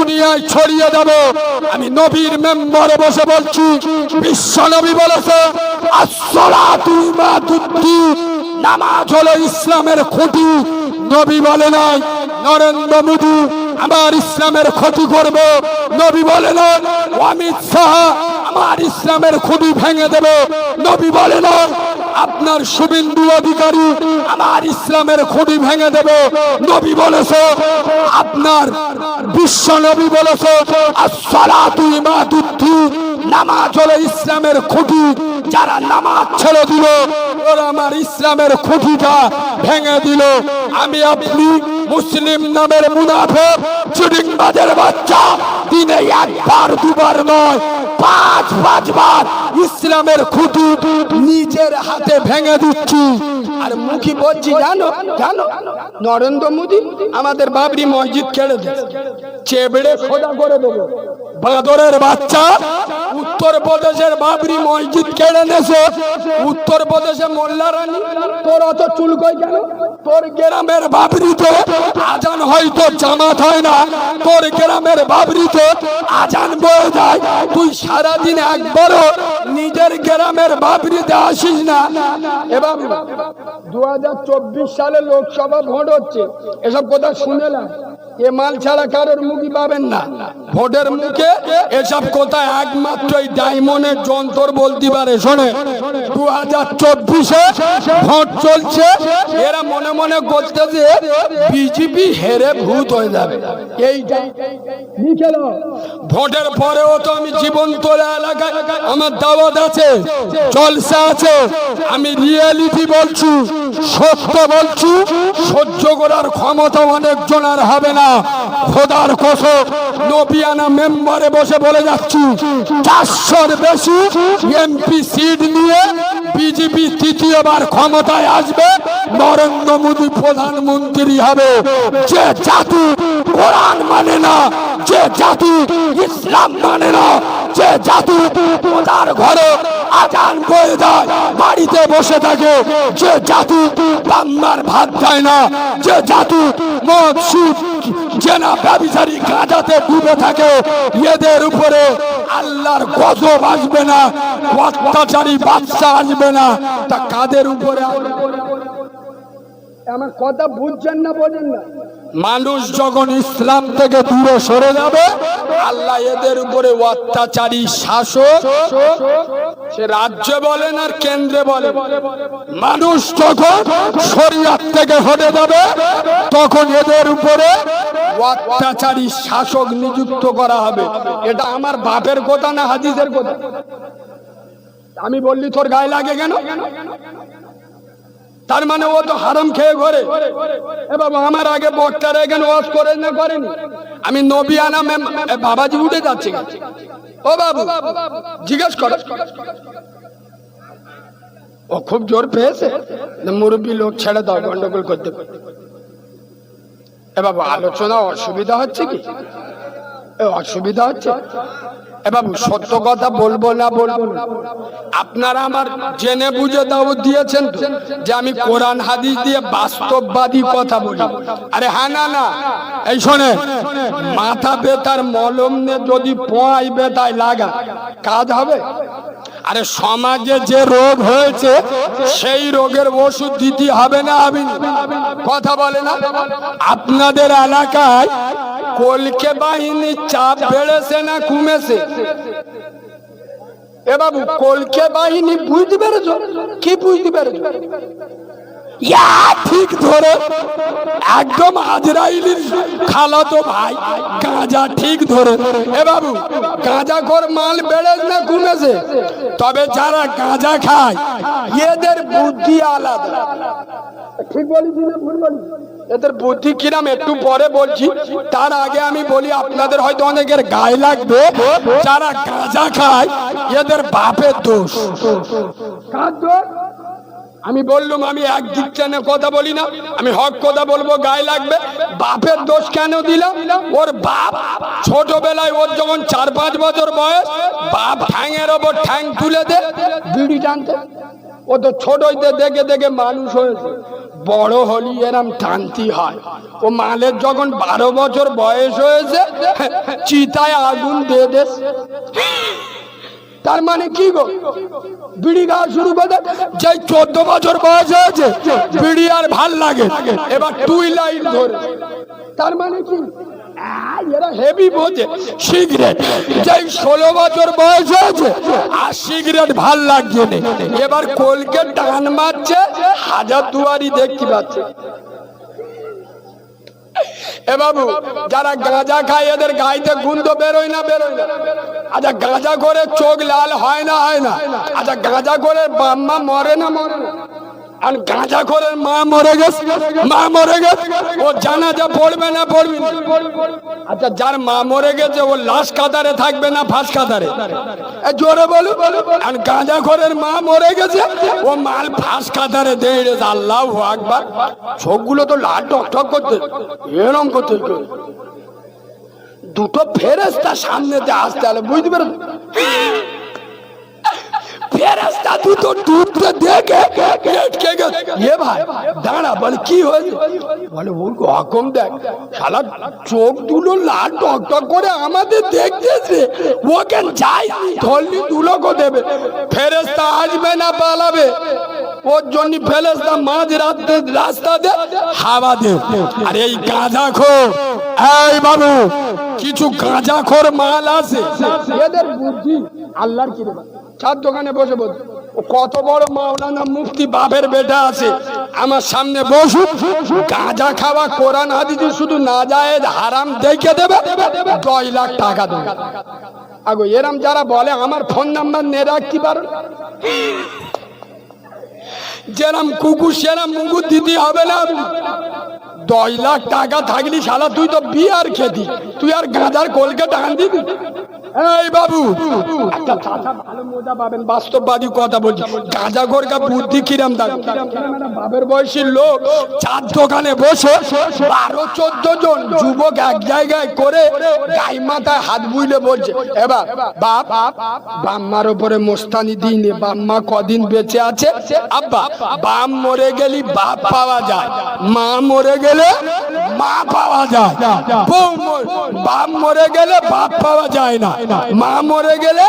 দুনিয়ায় ছড়িয়ে দেব। আমি নবীর মেম্বারে বসে বলছি, বিশ্ব নবী বলেছে আসসালাতু ইমাদুদ্দিন, নামাজ হলো ইসলামের খুঁটি। নবী বলে নাই নরেন্দ্র মোদী আমার ইসলামের ক্ষতি করবে, নবী বলে নাই অমিত শাহ আমার ইসলামের খুঁটি ভেঙে দেবে, নবী বলে নাই আপনার শুভেন্দু অধিকারী আমার ইসলামের খুঁটি ভেঙে দেবে। নবী বলেছে আপনার বিশ্ব নবী বলেছে আসসালাতু ইমাদুদ্দিন, নামাজ হলো ইসলামের খুঁটি। যারা নামাজ ছেড়ে দিল ওরা আমার ইসলামের খুঁটিটা ভেঙে দিল। আমি আপনি মুসলিম নামের মুনাফিক চিটিংবাজের বাচ্চা দিনে একবার দুবার নয়, পাঁচ বার ইসলামের খুঁটি নিজের হাতে ভেঙে দিচ্ছি। আর মুখী বলছি জানো জানো নরেন্দ্র মোদী আমাদের বাবরি মসজিদ কেড়ে দেবে, চেবড়ে খোদা করে দেবো। বাঁদরের বাচ্চা উত্তরপ্রদেশের বাবরি মসজিদ কেড়ে নেছে, উত্তরপ্রদেশে মোল্লা রানী তোর অত চুলকই কেন? তোর গ্রামের বাবরিতে আজান হয়তো জামাত হয় না, তোর গ্রামের বাবরিতে আজান বয়ে যায়, তুই সারাদিন একবারও নিজের গ্রামের বাবরিতে আসিস না। এবার 2024 সালে লোকসভা ভোট হচ্ছে, এসব কথা শুনেলাম। এ মাল ছাড়া কারোর মুখই পাবেন না। ভোটের মুখে এসব কথা একমাত্র ডায়মন্ডের যন্ত্র বলতে পারে। শোনে 2024-এ ভোট চলছে, এরা মনে মনে করতেছে বিজেপি হেরে ভূত হয়ে যাবে। এইটা লিখে নাও। ভোটের পরেও তো আমি জীবনতলা এলাকায় আমার দাওয়াত আছে, জলসা আছে। আমি রিয়েলিটি বলছি, সত্য বলছি, সহ্য করার ক্ষমতা অনেকজন আর হবে না। খোদার কসম নবিয়ানা মেম্বারে বসে বলে যাচ্ছি, 400-র বেশি এমপি সিট নিয়ে বিজেপি তৃতীয়বার ক্ষমতায় আসবে, নরেন্দ্র মোদী প্রধানমন্ত্রী হবে। যে জাতি কোরআন মানে না, যে জাতি ইসলাম মানে না, যে জাতি খোদার ঘরে আজান বয়ে দেয় বাড়িতে বসে থাকে, যে জাতি বাংলার ভাত দেয় না, যে জাতি মদ সুদ জেনা ব্যভিচারী গাঁজাতে ডুবে থাকে, এদের উপরে আল্লাহর গজব আসবে না, অত্যাচারী বাদশা আসবে না। তা কাদের উপরে? আমার কথা বুঝছেন না, বোঝেন না? মানুষ যখন ইসলাম থেকে দূরে সরে যাবে, আল্লাহ এদের উপরে অত্যাচারী শাসক, সে রাজ্যে বলেন আর কেন্দ্রে বলেন, মানুষ যখন শরিয়ত থেকে হটে যাবে তখন এদের উপরে অত্যাচারী শাসক নিযুক্ত করা হবে। এটা আমার বাপের কথা না হাদিসের কথা? আমি বললি তোর গায়ে লাগে কেন? তার মানে ও তো হারাম খেয়ে ঘরে। এ বাবা, আমার আগে বক্তারা এখানে ওয়াজ করে না করেনি? আমি নবিয়ানা বাবাজি উঠে যাচ্ছে, ও বাবু জিজ্ঞেস কর। ও খুব জোর পেয়েছে, মুরব্বী লোক ছেড়ে দাও, গন্ডগোল করতে। এ বাবু আলোচনা অসুবিধা হচ্ছে কি? অসুবিধা হচ্ছে? এ বাবু সত্য কথা বলবো না বলবো না? আপনারা আমার জেনে বুঝে দাওয়াত দিয়েছেন তো যে আমি কোরআন হাদিস দিয়ে বাস্তববাদী কথা বলি। আরে হ্যাঁ না না, এই শোনে, মাথা ব্যথার মলম নে যদি পোঁয়াই ব্যথায় লাগা কাজ হবে? আরে সমাজে যে রোগ হয়েছে সেই রোগের ওষুধ দিতে হবে না? আমি কথা বলে না? আপনাদের এলাকায় কলকে বাহিনীর চাপ বেড়েছে না কমেছে? এ বাবু কলকে বাহিনী বুঝতে পেরেছো? কি বুঝতে পেরেছো? ঠিক ধরে একদম আজরাইলের খালাতো ভাই গাঁজা ঠিক ধরে। এ বাবু গাঁজাখোর মাল বেড়েছে না কমেছে? তবে যারা গাঁজা খায় এদের বুদ্ধি আলাদা। ঠিক বলেছি না ভুল বলি? এদের বুদ্ধি কিরাম একটু পরে বলছি। তার আগে আমি বলি, আপনাদের হয়তো অনেকের গায়ে লাগবে, যারা গাঁজা খায় এদের বাপের দোষ। কার দোষ? আমি বললাম আমি একদিক টেনে কথা বলি না, আমি হক কথা বলবো, গায়ে লাগবে। বাপের দোষ কেন দিলাম? ওর বাপ ছোটবেলায়, ওর যখন 4-5 বছর বয়স, বাপ ঠ্যাংয়ের ওপর ঠ্যাং তুলে দে বিড়ি টানতে, ও তো ছোট হইতে দেখে দেখে মানুষ হয়েছে, বড় হলি এরম টানতি হয়। ও মালের যখন 12 বছর বয়স হয়েছে চিতায় আগুন দিয়ে দেশ। তার মানে কি গো, বিড়ি খাওয়া শুরু করে যে 14 বছর বয়স হয়েছে বিড়ি আর ভাল লাগে, এবার তুই লাইন ধরে। তার মানে কি, এরা হেভি বোঝে সিগারেট। যেই 16 বছর বয়স হয়েছে আর সিগারেট ভাল লাগছে না, এবার কোলকে টান মারছে, হাজার দুয়ারি দেখতে পাচ্ছে। এ বাবু, যারা গাঁজা খায় এদের গাইতে গন্ধ বেরোয় না বেরোয় না? আচ্ছা গাঁজা করে চোখ লাল হয় না হয় না? আচ্ছা গাঁজা করে বাম্মা মরে না মরে না? আর গাঁজা করে মা মরে গেছে, মা মরে গেছে, ও জানাজা পড়বে না পড়বে না? আচ্ছা যার মা মরে গেছে ও লাশ কাতারে থাকবে না ফাঁস কাতারে? জোরে বলু। আর গাঁজা করে মা মরে গেছে, ও মাল ফাঁস কাতারে দেয়। আল্লাহু আকবার। চোখগুলো তো লাল টকটক করতে, এরম করতে। দুটো ফেরেশতা সামনেতে আসতে হলে বুঝতে পারো, ফেরেশতা দুটো ডুবতে দেখে আটকে গেছে। এ ভাই দাঁড়া, বলে কি হয়েছে? বলে ওর হুকুম দেখ, শালা চোখ দুটো লাল টকটক করে আমাদের দেখতেছে, ওকে যাই ধরলি দুলোকও দেবে। ফেরেশতা আসবে না পালাবে? ওর জন্য ফেরেশতা মাঝ রাস্তা দে হাওয়া দে। আর এই গাঁজাখোর, এই বাবু কিছু গাঁজাখোর মাল আছে, এদের বুদ্ধি আল্লাহর কি রে। চার দোকানে বসে বলছে, ও কত বড় মাওলানা মুফতি বাপের বেটা আছে আমার সামনে বসু, গাঁজা খাওয়া কোরআন হাদিস শুধু নাজায়েজ হারাম দেখে দেবে, 10 লাখ টাকা দেবে। আগো এরম যারা বলে আমার ফোন নাম্বার নিয়ে রাখতে পারো, যেরম কুকুর সেরম মুকুর দিতে হবে না। 10 লাখ টাকা থাকলি শালা তুই তো বিয়ার খেতি, তুই আর গাঁজার কলকে টান দিবি? এই বাবু একটা কথা ভালো মজা পাবেন, বাস্তববাদী কথা বলছি। গাঁজা গোরকা বুদ্ধি কিরাম দাম, বাপের বয়সী লোক চার দোকানে বসে 12-14 জন যুবক এক জায়গায় করে গায়ে মাথায় হাত বুইলে বলছে, এবার বাপ বাম্মার উপরে মোস্তানি দিনে, বাম্মা কদিন বেঁচে আছে? আব্বা বাপ মরে গেলি বাপ পাওয়া যায়, মা মরে গেলে মা পাওয়া যায়। বাপ মরে গেলে বাপ পাওয়া যায় না, মা মরে গেলে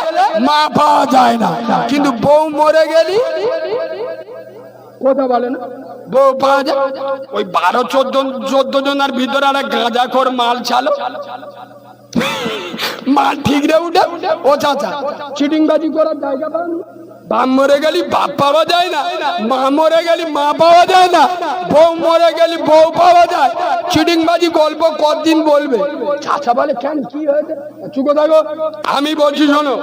মা পাওয়া যায় না, কিন্তু বউ মরে গেলি কথা বলে না বউ পাওয়া যায়। ওই 12-14 জনের ভিতরে আর গাঁজাখোর মাল ছালো মাল ঠিক রে উঠে। ও চাচা চিটিংবাজি করার জায়গা পান, বাপ মরে গেলি বাপ পাওয়া যায় না, মা মরে গেলি মা পাওয়া যায় না, বউ মরে গেলি বউ পাওয়া যায়। চিটিংবাজি গল্প কতদিন বলবে? চাচা বলে কেন কি হয়েছে? চুকো থাকো, আমি বলছি শোনো,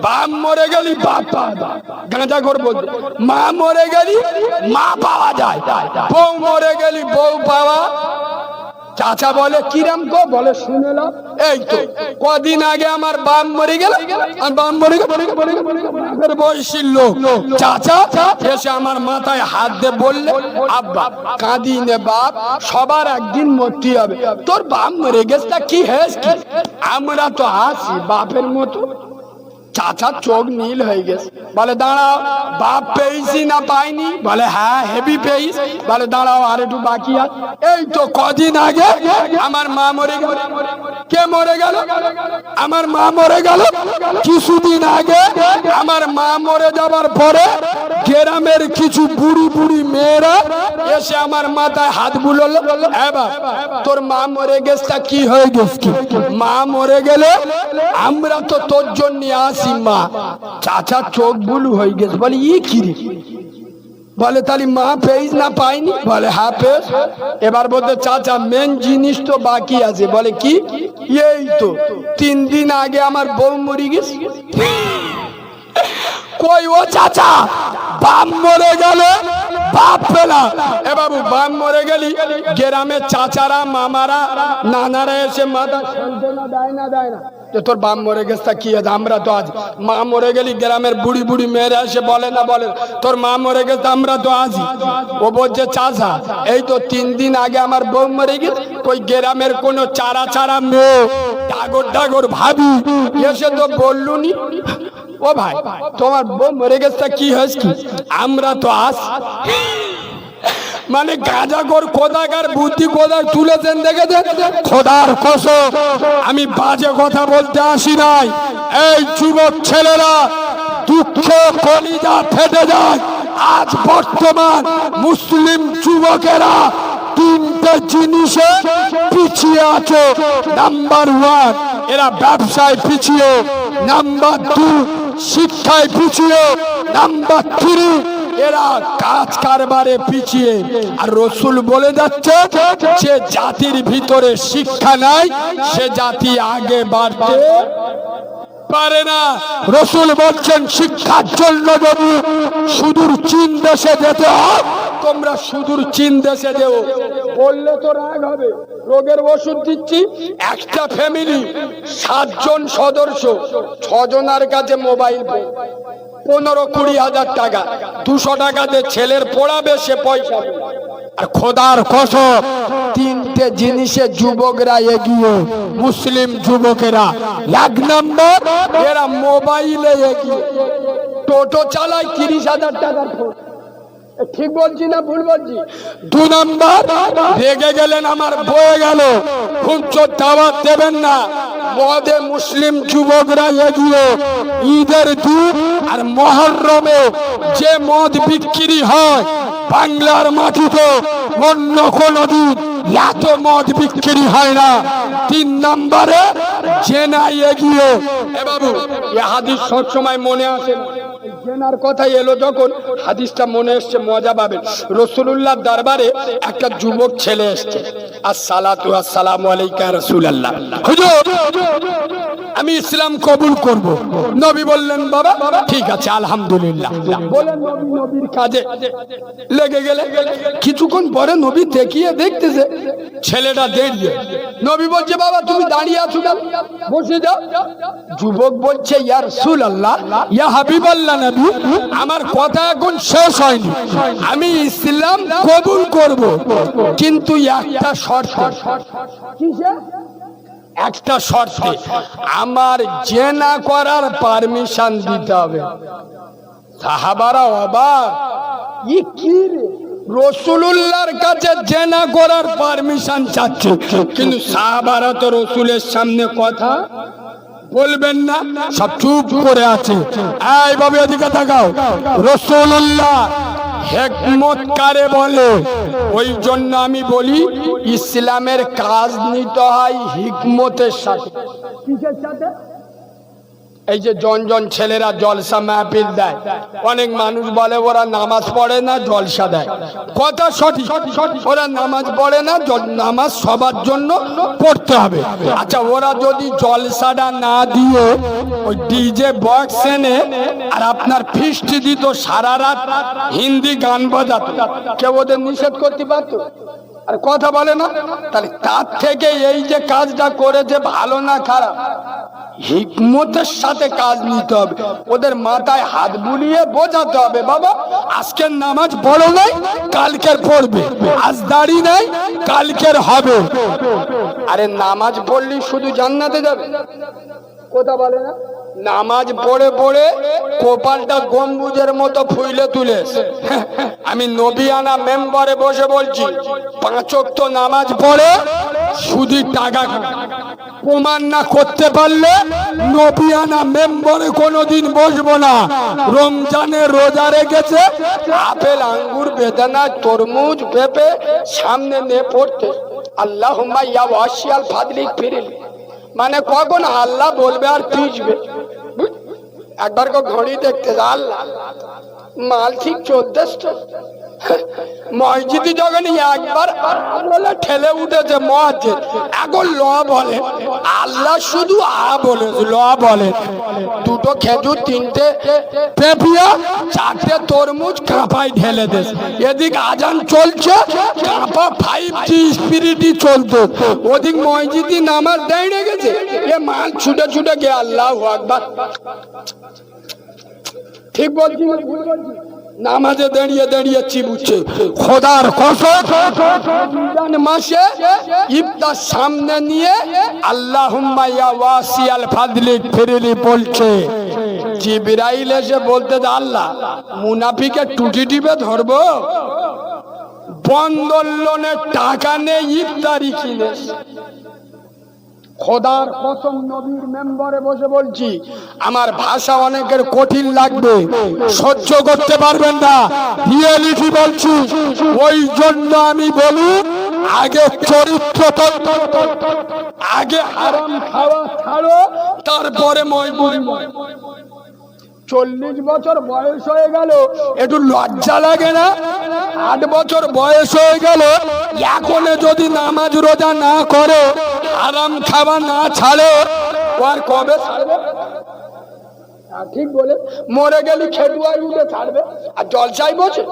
বাপ মরে গেলি বাপ পাওয়া যায়, গাঁজাখোর বলছে। মা মরে গেলি মা পাওয়া যায়, বউ মরে গেলি বউ পাওয়া। চাচা বলে কিরাম গো? বলে শুনে নাও, এই তো কদিন আগে আমার বাপ মরে গেল, আর বাপ মরে গেল বাপের বয়সী লোক চাচা এসে আমার মাথায় হাত দিয়ে বললে, আব্বা কাঁদি নে বাপ, সবার একদিন মরতে হবে, তোর বাপ মরে গেছে তা কি হয়েছে? আমরা তো আছি বাপের মতো। চাচার চোখ নীল হয়ে গেছে, বলে দাঁড়াও বাপ পেয়েছি না পাইনি? বলে হ্যাঁ হেভি পেয়েছি। বলে দাঁড়াও আর একটু বাকি আছে। এই তো কদিন আগে আমার মা মরে গেল। কে মরে গেল? আমার মা মরে গেল। কিছুদিন আগে আমার মা মরে যাবার পরে গ্রামের কিছু বুড়ি বুড়ি মেয়েরা এসে আমার মাথায় হাত বুলোলো, এবার তোর মা মরে গেছে কি হয়ে গেছে? মা মরে গেলে আমরা তো তোর জন্য আসি মা। চাচা চোখ বুলু হয়ে গেছে, বলে ই কি রে? বলে তাহলে মা পেয়েছ না পাইনি? বলে হ্যাঁ পেয়েছ। এবার বলতে চাচা মেন জিনিস তো বাকি আছে। বলে কি? এই তো 3 দিন আগে আমার বউ মরে গেছে। কই ও চাচা, বাপ মরে গেল বাপ পেলা। এ বাবু বাপ মরে গেলি গ্রামের চাচারা মামারা নানারা এসে মাথা সান্ত্বনা দেয় না দেয় না? তোর বাপ মরে গেছে কি আছে? আমরা তো আজ মা মরে গেলি গ্রামের বুড়ি বুড়ি মেয়েরা এসে বলে না বলে তোর মা মরে গেছে আমরা তো আছি। ও বলছে চাচা এই তো 3 দিন আগে আমার বউ মরে গেছে, ওই গ্রামের কোনো চারা চারা মেয়ে ডাগর ডাগর ভাবি এসে তো বললুনি। ও ভাই তোমার বউ মরে গেছে কি হয়েছে কি? আমরা তো আস মানে গাঁজাখোর খোদাকার বুদ্ধি কোথায় তুলেছেন দেখেছেন? খোদার কসম আমি বাজে কথা বলতে আসি নাই। এই যুবক ছেলেরা দুঃখ কলিজা ফেটে যায়। আজ বর্তমান মুসলিম যুবকেরা তিনটে জিনিসে পিছিয়ে আছে। নাম্বার ওয়ান, এরা ব্যবসায় পিছিয়ে। নাম্বার টু, শিক্ষায় পিছিয়ে। নাম্বার থ্রি, এরা কাজ কারবারে পিছিয়ে। আর রসুল বলে যাচ্ছে যে জাতির ভিতরে শিক্ষা নাই সে জাতি আগে বাড়তে পারে না। রসুল বলছেন শিক্ষার জন্য যদি সুদূর চীন দেশে যেতে হয় তোমরা সুদূর চীন দেশে যেও। বললে তো রাগ হবে। রোগের ওষুধ দিচ্ছি, একটা ফ্যামিলি 7 জন সদস্য, 6 জনের কাছে মোবাইল, 15-20 হাজার টাকা, 200 টাকাতে ছেলের পড়াবে সে পয়সা। আর খোদার কসম তিনটে জিনিসে যুবকরা এগিয়ে, মুসলিম যুবকেরা। 1 নম্বর, এরা মোবাইলে এগিয়ে। টোটো চালায় 30,000 টাকার ফোন, ঠিক বলছি না ভুল বলছি? 2 নম্বর, রেগে গেলেন আমার বয়ে গেল, হুজুর দাওয়াত দেবেন না। মদে মুসলিম যুবকরা এগিয়ে। ঈদের দিন আর মুহররমে যে মদ বিক্রি হয় বাংলার মাটিতে অন্য কোনো দিন এত মদ বিক্রি হয় না। 3 নম্বরে জেনা এগিয়ে। এ বাবু, এই হাদিস সব সময় মনে আসে না। জেনার কথা এলো যখন হাদিসটা মনে এসছে, মজা পাবেন। রাসূলুল্লাহর দরবারে একটা যুবক ছেলে এসছে। আসসালাতু আসসালামু আলাইকা রাসূলুল্লাহ, হুজুর আমি ইসলাম কবুল করব। নবী বললেন বাবা ঠিক আছে আলহামদুলিল্লাহ। বলেন নবী নবীর কাজে লেগে গেলে। কিছুক্ষণ পরে নবী দেখিয়ে দেখতেছে ছেলেটা দাঁড়িয়ে। নবী বলছে বাবা তুমি দাঁড়িয়ে আছো কেন, বসে যাও। যুবক বলছে ইয়া রাসূলুল্লাহ, ইয়া হাবিবাল্লাহ নবী, আমার কথা এখন শেষ হয়নি। আমি ইসলাম কবুল করব কিন্তু একটা শর্ত। কিসে? একটা শর্তে, আমার জেনা করার পারমিশন দিতে হবে। সাহাবারা অবাক, ই কি রে, রাসূলুল্লাহর কাছে জেনা করার পারমিশন চাচ্ছে, কিন্তু সাহাবারা তো রাসূলের সামনে কথা বলবেন না, সব চুপ করে আছে। এইভাবে এদিকে তাকাও। রাসূলুল্লাহ হিকমত কারে বলে? ওই জন্য আমি বলি ইসলামের কাজ নিতে হয় হিকমতের সাথে। কিসের সাথে? এই যে জন ছেলেরা জলসা মাহফিল দেয়, অনেক মানুষ বলে ওরা নামাজ পড়ে না জলসা দেয়। কথা সঠিক, ওরা নামাজ পড়ে না, নামাজ সবার জন্য পড়তে হবে। আচ্ছা ওরা যদি জলসাটা না দিয়ে ওই ডিজে বক্স এনে আর আপনার ফিস্ট দিত, সারা রাত হিন্দি গান বাজাত, কেউ ওদের নিষেধ করতে পারতো? আর কথা বলে না। তাহলে তার থেকে এই যে কাজটা করেছে ভালো না খারাপ? হিকমতের সাথে কাজ নিতে হবে। ওদের মাথায় হাত বুলিয়ে বোঝাতে হবে বাবা আজকের নামাজ পড়ো নাই কালকের পড়বে, আজ দাড়ি নাই কালকের হবে। আরে নামাজ পড়লি শুধু জান্নাতে যাবে? কথা বলে না। নামাজ পড়ে পড়ে কপালটা গম্বুজের মতো ফুইলে তুলে। আমি নবিয়ানা মেম্বারে বসে বলছি 5 ওয়াক্ত নামাজ পড়ে শুধু টাকা প্রমাণ না করতে পারলে নবিয়ানা মেম্বারে কোনোদিন বসবো না। রমজানে রোজা রেখেছে, আপেল আঙ্গুর বেদানা তরমুজ পেঁপে সামনে নিয়ে পড়তে আল্লাহুম্মা ইয়া ওয়াসিয়াল ফাদলিক ফিরিল, মানে কখন আল্লাহ বলবে আর পিছবে। একবার ঘড়ি দেখতে আল্লাহ মাল ঠিক 14 মসজিদে যখন একবার ঠেলে উঠেছে মসজিদ, এখন ল বলে আল্লাহ শুধু বলে ল বলে। 2টো খেজুর 3টে পেঁপিয়া 4টে তরমুজ কাঁপায় ঢেলে দেশ। এদিক আজান চলছে, কাঁপা 5G স্পিরিটই চলতো। ওদিক মসজিদে নামাজ দাঁড়িয়ে গেছে, এ মাল ছুটে ছুটে গিয়ে আল্লাহু আকবার। ঠিক বলছি না ভুল বলছি? নামাজে দাঁড়িয়ে দাঁড়িয়ে চিবুচ্ছে। খোদার কসম রমজান মাসে ইফতার সামনে নিয়ে আল্লাহুম্মা ইয়া ওয়াসিয়াল ফাদলিক ফিরলি বলছে। জিবরাইল এসে বলতে আল্লাহ মুনাফিকের টুটি টিপে ধরবো, বন্ধন লোনের টাকা নেই ইফতারি কিনে। খোদার কসম নবীর মেম্বারে বসে বলছি, আমার ভাষা অনেকের কঠিন লাগবে, সহ্য করতে পারবেন না, রিয়েলিটি বলছি। ওই জন্য আমি বলি আগে চরিত্র, আগে আরাম খাওয়া ছাড়ো, তারপরে ময়মুরি। 40 বছর বয়স হয়ে গেল, একটু লজ্জা লাগে না? 8 বছর বয়স হয়ে গেল, এখন যদি নামাজ রোজা না করে, আরাম খাওয়া না ছাড়ে, আর কবে ছাড়বে? ঠিক বলে, মরে গেলি খেটুয়ায় উঠে ছাড়বে, আর জলসাই বসে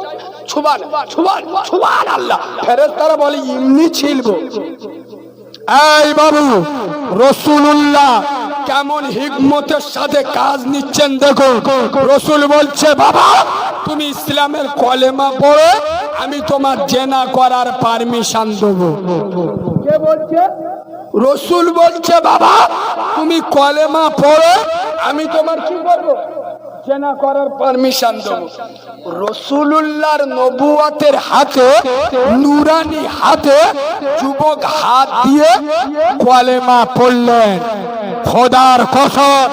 সুবহান সুবহান সুবহানাল্লাহ, ফেরেশতারা বলে এমনি ছিলবো। এই বাবু, রাসূলুল্লাহ কেমন হিকমতের সাথে কাজ নিচ্ছেন দেখো। রাসূল বলছে বাবা তুমি ইসলামের কলেমা পড়ে আমি তোমার জেনা করার পারমিশন দেবো। কে বলছে? রাসূল বলছে বাবা তুমি কলেমা পড়ে আমি তোমার কি করবো? জেনা করার পারমিশন দেবো। রাসূলুল্লাহর নবুয়তের হাতে, নূরানি হাতে যুবক হাত দিয়ে কলেমা পড়লেন। খোদার কসম,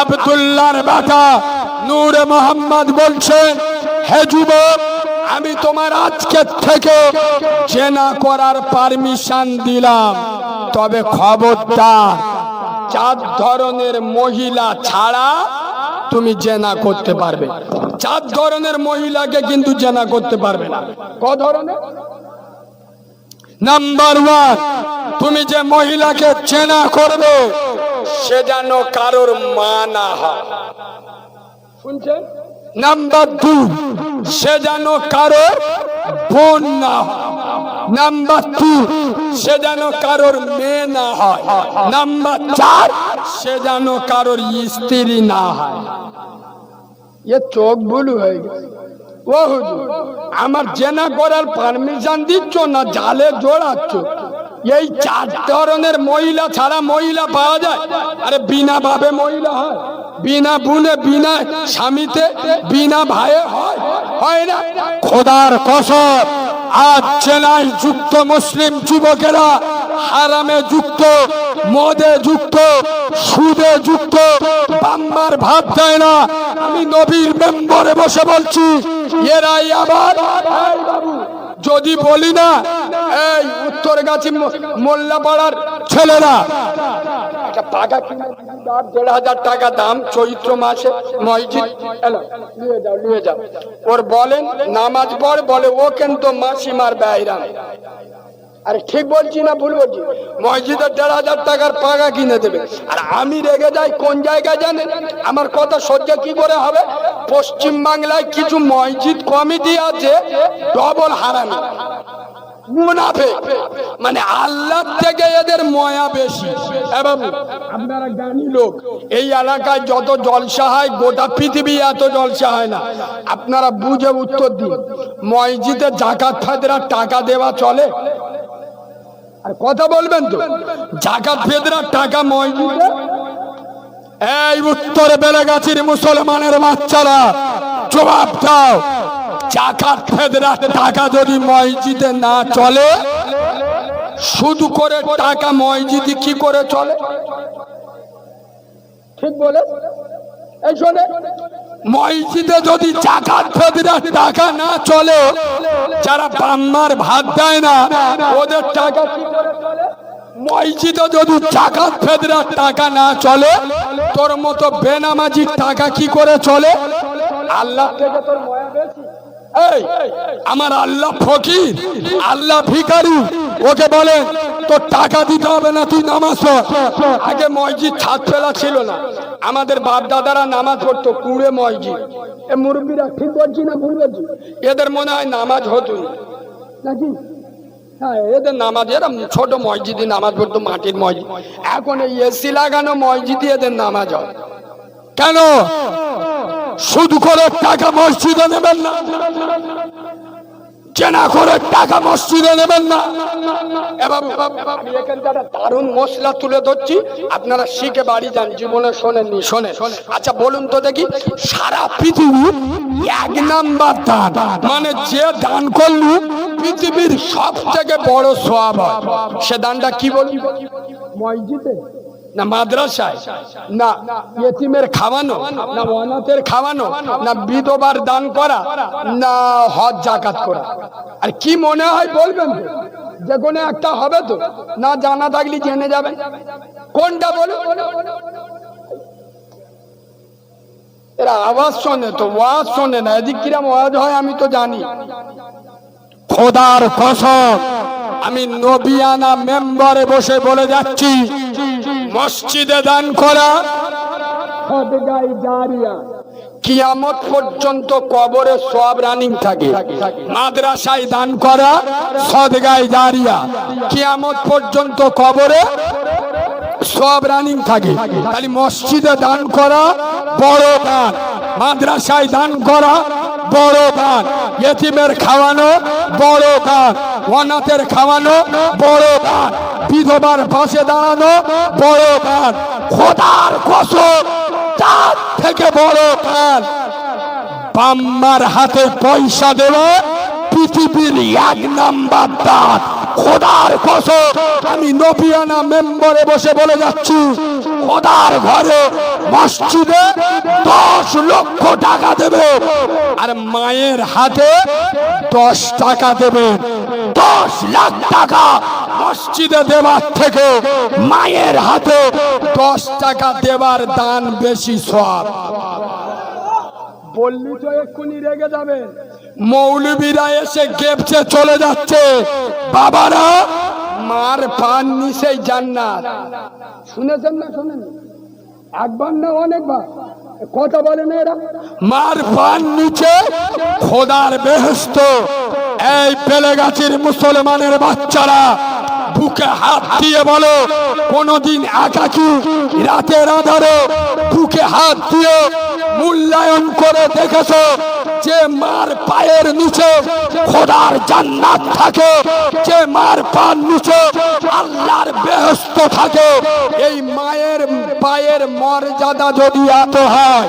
আব্দুল্লাহর বেটা নূরে মোহাম্মদ বলছেন হে যুবক আমি তোমার আজকে থেকে জেনা করার পারমিশন দিলাম, তবে খবরদার 4 ধরনের মহিলা ছাড়া তুমি জেনা করতে পারবে। 4 ধরনের মহিলাকে কিন্তু জেনা করতে পারবে না। ক ধরনের? নাম্বার 1, তুমি যে মহিলাকে জেনা করবে সে যেন কারোর মা না হয়। শুনছেন? নাম্বার 2, সে যেন কারোর বোন না হয়। নাম্বার 2, সে যেন কারোর মেয়ে না হয়। নাম্বার 4, সে যেন কারোর স্ত্রী না হয়। এ চোখ ভুল হয়ে গেছে। ও হুজুর আমার জেনা করার পারমিশন দিচ্ছ না জালে জোড়াচ্ছ? এই 4 ধরনের মহিলা ছাড়া মহিলা পাওয়া যায়? আরে বিনা ভাবে মহিলা হয়, বিনা বুনে, বিনা স্বামীতে, বিনা ভাইয়ে হয়? হয় না? খোদার কসম আজ জেনায় যুক্ত মুসলিম যুবকেরা হারামে যুক্ত, মদে যুক্ত, সুদে যুক্ত, বাম্মার ভাত দেয় না। আমি নবীর মেম্বরে বসে বলছি এরাই আবার যদি বলি না এই উত্তরগাছি মোল্লাপাড়ার ছেলেরা একটা পাকা কিনে 1,500 টাকা দাম, চৈত্র মাসে মসজিদ নিয়ে যাও, ওর বলেন নামাজ পড়, বলে ও কিন্তু মাসিমার ব্যয়রাম। আরে ঠিক বলছি না ভুল বলছি? মসজিদের 1,500 টাকার পাকা কিনে দেবে, আর আমি রেগে যাই কোন জায়গায় জানেন? আমার কথা সহ্য কি করে হবে? পশ্চিম বাংলায় কিছু মসজিদ কমিটি আছে ডবল হারামি, মুনাফিক, মানে আল্লাহ থেকে এদের ময়া বেশি। আপনারা জ্ঞানী লোক, এই এলাকায় যত জলসা হয় গোটা পৃথিবী এত জলসা হয় না। আপনারা বুঝে উত্তর দিন, মসজিদে জাকাত ফায়দার টাকা দেওয়া চলে? আর কথা বলবেন তো, জাকাত ফেদরার টাকা মসজিদে? এই উত্তরে বেলেগাছির মুসলমানের বাচ্চারা জবাব দাও, জাকাত ফেদরার টাকা যদি মসজিদে না চলে, শুধু করে টাকা মসজিদে কি করে চলে? ঠিক বলে? এই শোনে, মসজিদে যদি জাকাত ফেদরার টাকা না চলে, যারা বাম্মার ভাত দেয় না ওদের টাকা কি করে চলে? মসজিদে যদি জাকাত ফেদরার টাকা না চলে, তোর মতো বেনামাজির টাকা কি করে চলে? আল্লাহ থেকে তোর মায়া বেশি। এই আমার আল্লাহ ফকির, আল্লাহ ভিখারি, ওকে বলেন তোর টাকা দিতে হবে না, তুই নামাজ পড়। আগে মসজিদ ছাদ ফেলা ছিল না, আমাদের বাপ দাদারা নামাজ পড়তো কুড়ে মসজিদ। এ মুরব্বীরা ঠিক বলছি না ভুল বলছি? এদের মনে হয় নামাজ হতো নাকি? হ্যাঁ, এদের নামাজ এরা ছোট মসজিদে নামাজ পড়তো, মাটির মসজিদ। এখন এই এসি লাগানো মসজিদে এদের নামাজ হয় কেন? শুধু করে টাকা মসজিদে নেবেন না, জেনা করে টাকা মসজিদে নেবেন না। আমি এখানটা দারুণ মশলা তুলে ধরছি, আপনারা শিখে বাড়ি যান, জীবনে শোনেননি, শোনেন। আচ্ছা বলুন তো দেখি, সারা পৃথিবী এক নাম্বার দান, মানে যে দান করলো পৃথিবীর সব থেকে বড় সওয়াব হয়, সে দানটা কি বলবি? মসজিদে না মাদ্রাসায়, না ইয়েতিমের খাওয়ানো, না অনাথের খাওয়ানো, না বিধবার দান করা, না হজ যাকাত করা? আর কি মনে হয় বলবেন তো? যে কোনো একটা হবে তো, না জানা থাকলে জেনে যাবেন কোনটা বলুন। এরা আওয়াজ শোনে তো, ওয়াজ শোনে না। এদিক কিরম ওয়াজ হয় আমি তো জানি। খোদার কসম আমি নবিয়ানা মেম্বারে বসে বলে যাচ্ছি, মসজিদে দান করা সদগায়ে জারিয়া কিয়ামত পর্যন্ত কবরে সওয়াব রানিং থাকে। মাদ্রাসায় দান করা সদগায়ে জারিয়া কিয়ামত পর্যন্ত কবরে সওয়াব রানিং থাকে। তাহলে মসজিদে দান করা বড় দান, মাদ্রাসায় দান করা বড় দান, ইয়েতিমের খাওয়ানো বড় দান, অনাথের খাওয়ানো বড় দান, বিধবার পাশে দাঁড়ানো বড় দান। খোদার কসম তার থেকে বড় দান বাম্মার হাতে পয়সা দেওয়া পৃথিবীর এক নাম্বার দান। খোদার কসম আমি নবিয়ানা মেম্বারে বসে বলে যাচ্ছি, খোদার ঘরে মসজিদে 10 লক্ষ টাকা দেবে, আর মায়ের হাতে 10 টাকা দেবে। 10 লাখ টাকা মসজিদে দেওয়ার থেকে মায়ের হাতে 10 টাকা দেওয়ার দান বেশি সওয়াব। বললি তো এক্ষুনি রেগে যাবে। মৌলবীরা এসে গেপছে চলে যাচ্ছে। বাবারা, মার পান নিচেই জান্নাত। শুনেছেন না শোনেন? একবার না অনেকবার কথা বলে না এরা। মার পান নিচে খোদার বেহেশত। এই বেলেগাছির মুসলমানের বাচ্চারা বুকে হাত দিয়ে বলো, কোনদিন একাকী রাতের আধারে বুকে হাত দিয়ে মূল্যায়ন করে দেখেছো যে মার পায়ের নিচে খোদার জান্নাত থাকে, যে মার পার নিচে আল্লাহর বেহেশত থাকে? এই মায়ের পায়ের মর্যাদা যদি এত হয়,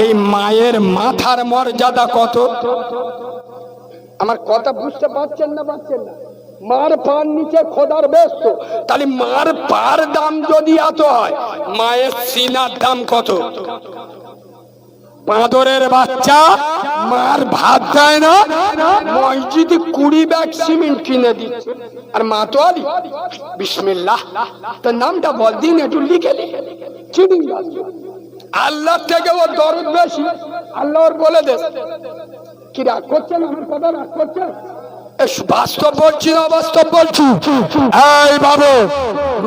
এই মায়ের মাথার মর্যাদা কত? আমার কথা বুঝতে পারছেন না? পারছেন না? মার পার নিচে খোদার বেহেশত, তাহলে মার পার দাম যদি এত হয়, মায়ের সিনার দাম কত? বাঁদরের বাচ্চা মার ভাত দেয় না, মসজিদে 20 ব্যাগ সিমেন্ট কিনে দিচ্ছে, আর মা তো আলি বিসমিল্লাহ তার নামটা বল দিন একটু লিখে চিনি। আল্লাহ থেকে ওর দরদ বেশি, আল্লাহ ওর বলে দে। কি রাগ করছেন? আমার কথা রাগ করছেন? বাস্তব বলছি না বাস্তব বলছি। এই বাবু,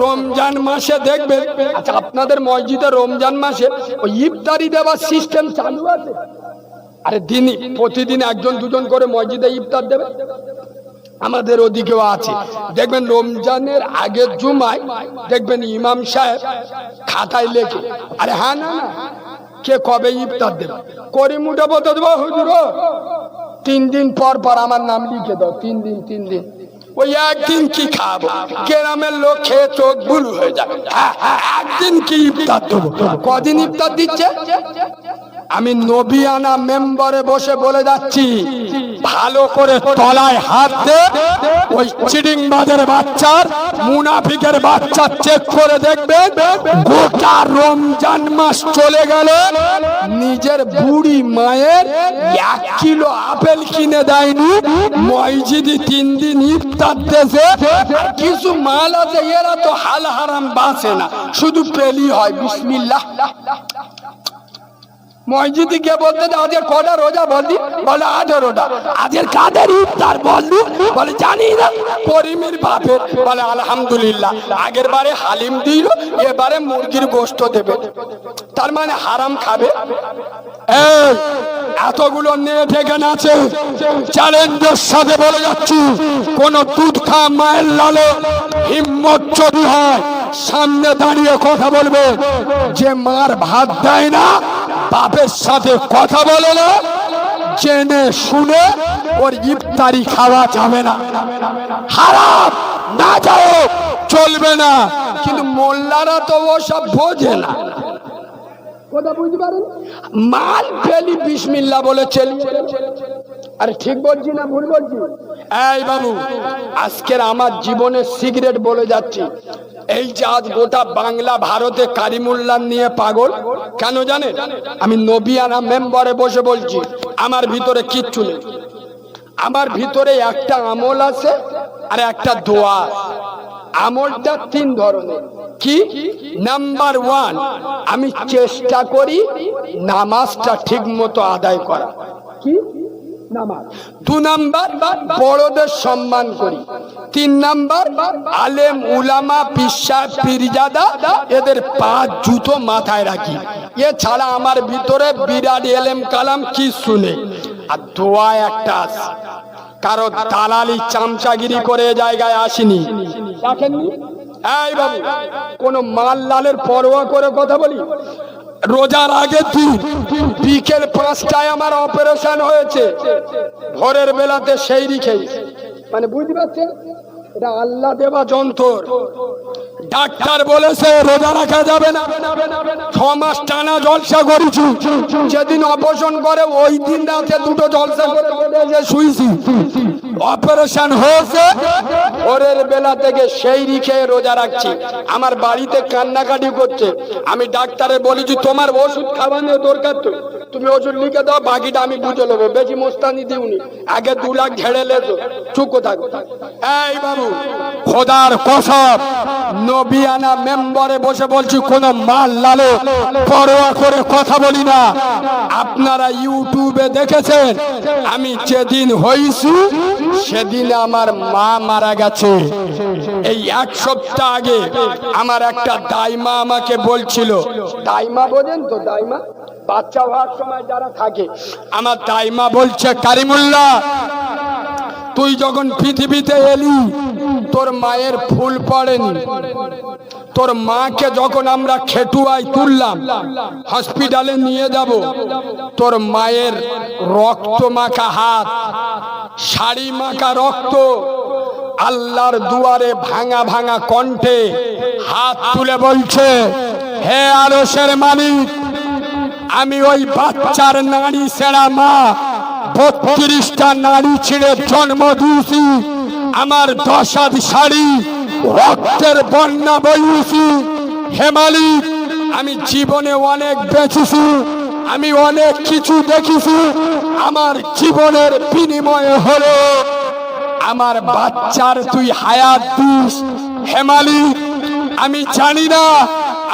রমজান মাসে দেখবেন, আচ্ছা আপনাদের মসজিদে রমজান মাসে ওই ইফতারি দেওয়ার সিস্টেম চালু আছে? আরে দিনই প্রতিদিন 1-2 করে মসজিদে ইফতার দেবে। আমাদের ওদিকেও আছে। দেখবেন রমজানের আগের জুমায় দেখবেন ইমাম সাহেব খাতায় লেখে, আরে হ্যাঁ না কে কবে ইফতার দেবে, করিমুটা বলতে দেবো হুজুর 3 দিন পর পর আমার নাম লিখে দাও। 3 দিন ওই একদিন কি খাবো? গ্রামের লোক খেয়ে চোখ বুলু হয়ে যাবে। একদিন কি ইফতার দেবো? কদিন ইফতার দিচ্ছে? আমি নবিয়ানা মেম্বারে বসে বলে যাচ্ছি, ভালো করে তলায় হাত দে ওই চিডিংবাজের বাচ্চার, মুনাফিকের বাচ্চা চেক করে দেখবে, গোটা রমজান মাস চলে গেল নিজের বুড়ি মায়ের 1 কিলো আপেল কিনে দেয়নি, মসজিদে 3 দিন ইফতার দেশে। কিছু মাল আছে এরা তো হাল হারাম বাঁচে না, শুধু পেলি হয় বিসমিল্লাহ। মসজিদে গিয়ে বলতে আজকে কটা রোজা বললি, বলে 18টা। আজকে কাদের ইফতার বললু, বলে জানি না। করিমের বাপের, বলে আলহামদুলিল্লাহ আগের বারে হালিম দিল, এবারে মুরগির গোশত দেবে, তার মানে হারাম খাবে। এতগুলো নেট এখানে আছে, চ্যালেঞ্জের সাথে বলে যাচ্ছি, কোন দুধ খা মায়ের লালে হিম্মত যদি হয় সামনে দাঁড়িয়ে কথা বলবে, যে মার ভাত দেয় না, বাপের সাথে কথা বলে না, জেনে শুনে ওর ইফতারি খাওয়া যাবে না, হারাম না যাও চলবে না। কিন্তু মোল্লারা তো ওসব বোঝে না, কথা বুঝতে পারেন? মাল ফেলি বিসমিল্লাহ বলে চলি। আরে ঠিক বলছি না ভুল বলছি? এই বাবু, আজকের আমার জীবনের সিগারেট বলে যাচ্ছি। এই যে আজ গোটা বাংলা ভারতে কারিমুল্লাহ নিয়ে পাগল কেন জানেন? আমি নবিয়ানা মেম্বারে বসে বলছি, আমার ভিতরে কিচ্ছু নেই। আমার ভিতরে একটা আমল আছে আর একটা দোয়া। আমলটা তিন ধরনের। কি? নাম্বার ওয়ান, আমি চেষ্টা করি নামাজটা ঠিক মতো আদায় করা। কি? নামাজ। দু নাম্বার, বড়দের সম্মান করি। তিন নাম্বার, আলেম উলামা পিসা পীরজাদা এদের পা জুতো মাথায় রাখি। এছাড়া আমার ভিতরে বিরাট এলেম কালাম কি শুনে। আর দোয়া একটা আছে, কারো দালালি চামচাগিরি করে জায়গায় আসিনি, দেখেননি? এই বাবু, কোন মাল লালের পরোয়া করে কথা বলি? রোজার আগে দিন বিকেল 5টায় আমার অপারেশন হয়েছে, ভোরের বেলাতে সেই রিখেই, মানে বুঝতে পারছেন, এটা আল্লাহ দেওয়া যন্ত্র। ডাক্তার বলেছে রোজা রাখা যাবে না। 6 মাস টানা জলসা করেছি, যেদিন অপারেশন করে ওই দিন রাতে দুটো জলসা করে শুয়েছি। অপারেশন হয়েছে, ভোরের বেলা থেকে সেই রিখে রোজা রাখছি। আমার বাড়িতে কান্নাকাটি করছে। আমি ডাক্তারে বলেছি তোমার ওষুধ খাওয়ানোর দরকার, তো তুমি ওষুধ লিখে দাও, বাকিটা আমি বুঝে নেবো, বেশি মোস্তানি দিউনি, আগে 2 লাখ ঝেড়ে লেছো, চুপ থাকো। এই বাবু, খোদার কসম, নবিয়ানা মেম্বারে বসে বলছি, কোন মাল লালে পরোয়া করে কথা বলি না। আপনারা ইউটিউবে দেখেছেন, আমি যেদিন হইছি সেদিন আমার মা মারা গেছে। এই 1 সপ্তাহ আগে আমার একটা দাইমা আমাকে বলছিল, দাইমা বোঝেন তো? দাইমা বাচ্চা হওয়ার সময় যারা থাকে, আমার দাইমা বলছে, কারিমুল্লাহ তুই যখন পৃথিবীতে এলি তোর মায়ের ফুল পড়েনি। তোর মাকে যখন আমরা খেটুয়ায় তুললাম, হসপিটালে নিয়ে যাব, তোর মায়ের রক্ত মাখা হাত, শাড়ি মাখা রক্ত, আল্লাহর দুয়ারে ভাঙা ভাঙা কণ্ঠে হাত তুলে বলছে, হে আরশের মালিক, আমি ওই বাচ্চার নারী ছেঁড়া মা 32টা নারী ছিঁড়ে জন্ম দিয়েছি। আমার 10 হাত শাড়ি রক্তের বন্যা বইছি। হে মালিক, আমি জীবনে অনেক বেঁচেছি, আমি অনেক কিছু দেখেছি, আমার জীবনের বিনিময়ে হলো আমার বাচ্চার তুই হায়াত দিস। হে মালিক, আমি জানি না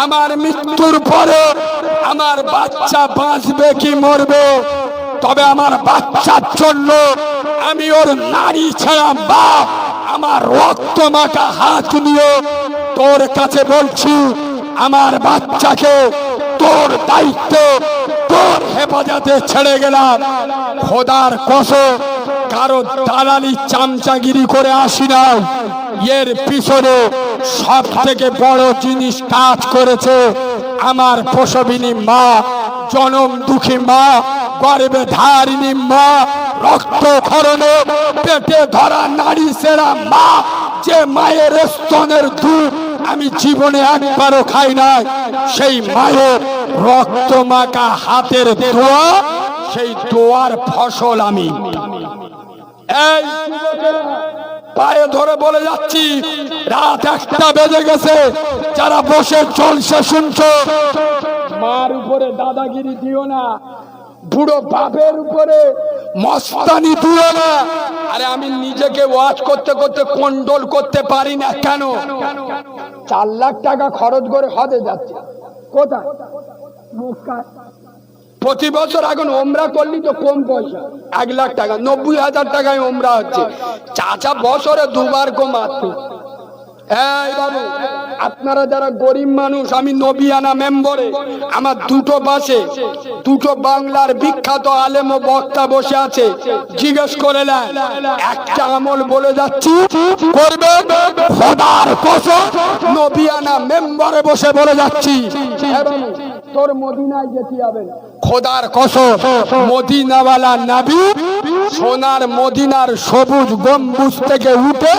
আমার মৃত্যুর পরে আমার বাচ্চা বাঁচবে কি মরবে, তবে আমার বাচ্চার জন্য আমি ওর নারী ছেঁড়া বাপ আমার রক্ত মাখা হাত নিয়ে তোর কাছে বলছি, আমার বাচ্চাকে তোর দায়িত্বে তোর হেফাজতে ছেড়ে গেলাম। খোদার কসম, কারো দালালি চামচাগিরি করে আসি নাই। এর পিছনে সব থেকে বড় জিনিস কাজ করেছে আমার প্রসবিনী মা, জনম দুঃখী মা, গর্ভে ধারিণী মা, রক্ত ক্ষরণে পেটে ধরা নারী সেরা মা, যে মায়ের স্তনের দুধ আমি জীবনে একবারও খাই নাই, সেই মায়ের রক্ত মাখা হাতের দোয়া, সেই দোয়ার ফসল আমি। এই পায়ে ধরে বলে যাচ্ছি, রাত 1টা বেজে গেছে, যারা বসে জলসা শুনছো, মার উপরে দাদাগিরি দিও না, বুড়ো বাপের উপরে মস্তানি দিও না। আরে আমি নিজেকে ওয়াজ করতে করতে কন্ট্রোল করতে পারি না। কেন? 4 লাখ টাকা খরচ করে হজে যাচ্ছে, কোথায়? প্রতি বছর এখন ওমরা করলি তো কম পয়সা, 1 লাখ টাকা, 90,000 টাকায় ওমরা হচ্ছে। চাচা বছরে 2 বার কমাচ্ছে। এই বাবু, আপনারা যারা গরিব মানুষ, আমি নবিয়ানা মেম্বারে আমার 2টো পাশে 2টো বাংলার বিখ্যাত আলেম ও বক্তা বসে আছে, জিজ্ঞেস করে নেন। একটা আমল বলে যাচ্ছি, করবে, খোদার কসম নবিয়ানা মেম্বারে বসে বলে যাচ্ছি। তোর মদিনায় যেতে হবে, খোদার কসম, মদিনাওয়ালা নবী সোনার মদিনার সবুজ গম্বুজ থেকে উঠে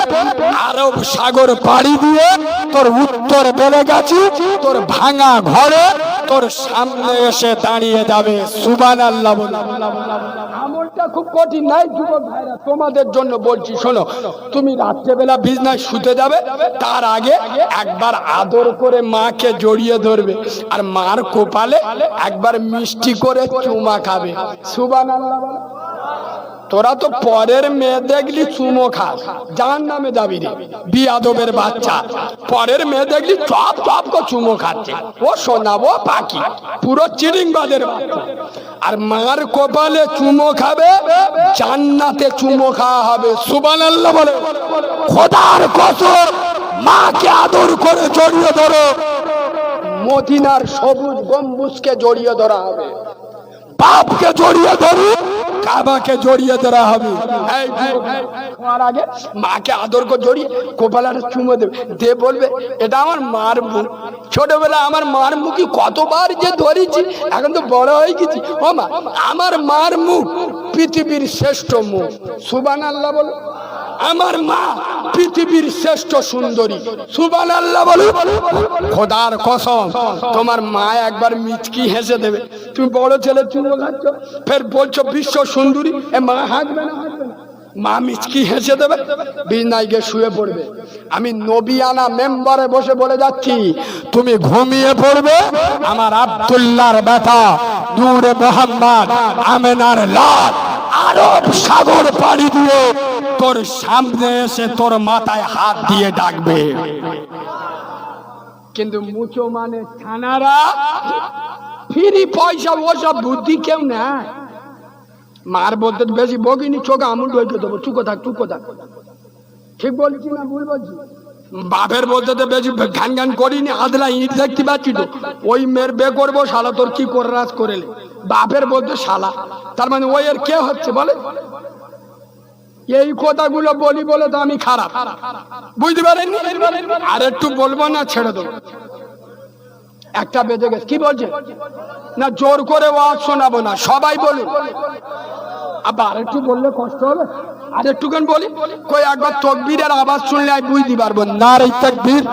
আরব সাগর পাড়ি দিয়ে তোর উত্তর বেলেগাছি তোর ভাঙা ঘরে তোর সামনে এসে দাঁড়িয়ে যাবে। সুবহানাল্লাহ বলে। আমলটা খুব কঠিন নাই যুবক ভাইরা, তোমাদের জন্য বলছি শোনো। তুমি রাত্রেবেলা বিছানায় শুতে যাবে, তার আগে একবার আদর করে মাকে জড়িয়ে ধরবে, আর মার কপালে একবার মিষ্টি করে চুমা খাবে। সুবহানাল্লাহ বলে। তোরা তো পরের মেয়ে দেখলি চুমো খাস, জাহান্নামে যাবি রে বিয়াদবের বাচ্চা। পরের মেয়ে দেখলি চপ চপ করে চুমো খাচ্ছে, ও শোনাবো পাখি, পুরো চিড়িংবাজের বাচ্চা। আর মার কপালে চুমো খাবে, জান্নাতে চুমো খাওয়া হবে। সুবহানাল্লাহ বলে। খোদার কসম, মাকে আদর করে জড়িয়ে ধরো, মদিনার সবুজ গম্বুজকে জড়িয়ে ধরা হবে, বাপকে জড়িয়ে ধরো, কাবাকে জড়িয়ে ধরা হবে। আগে মাকে আদর করে জড়িয়ে কপালে চুমো দেবে, দে বলবে এটা আমার মার মুখ। ছোটবেলা আমার মার মুখই কতবার যে ধরেছি, এখন তো বড় হয়ে গেছি। ও মা, আমার মার মুখ পৃথিবীর শ্রেষ্ঠ মুখ। সুবহানাল্লাহ বলো। আমার মা পৃথিবীর শ্রেষ্ঠ সুন্দরী। সুবহানাল্লাহ বলো। খোদার কসম, তোমার মা একবার মিচকি হেসে দেবে। তুমি বড় ছেলে চুমো খাচ্ছ, ফের বলছো বিশ্ব সুন্দরী, এ মা হাসবে না? হাসবে না? মা মিচকি হেসে দেবে, বিছানায় গিয়ে শুয়ে পড়বে। আমি নবিয়ানা মেম্বারে বসে বলে যাচ্ছি, তুমি ঘুমিয়ে পড়বে, আমার আব্দুল্লাহর বেটা নূরে মোহাম্মদ আমেনার লাল আরব সাগর পাড়ি দিয়ে তোর সামনে এসে তোর মাথায় হাত দিয়ে ডাকবে। কিন্তু মুচো মানে ছানারা ফ্রি পয়সা, ওসব বুদ্ধি কেউ নেয়। মার বলতে বেশি বগিনি, চোখে আমুল ঢুকে দেবো, চুকো থাক চুকো থাক। ঠিক বলছি না ভুল বলছি? বাপের বলতে তো বেশি ঘান ঘান করিনি, আদলা ইট দেখতে পাচ্ছি তো, ওই মেয়ের বে করবো, শালা তোর কি করে রাজ করেলে। বাপের বলতে শালা, তার মানে ওই এর কে হচ্ছে বলে? এই কথাগুলো বলি বলে তো আমি খারাপ, বুঝতে পারেননি? আর একটু বলবো না, ছেড়ে দেবো। একটা বেজে গেছে, কি বলছে না, জোর করে ওয়াজ শোনাবো না, সবাই বলুন। আবার একটু বললে কষ্ট হবে, আর একটুখান বলি। কই একবার তাকবীরের আওয়াজ শুনলে আমি বুঝতে পারবো। নারে তাকবীর।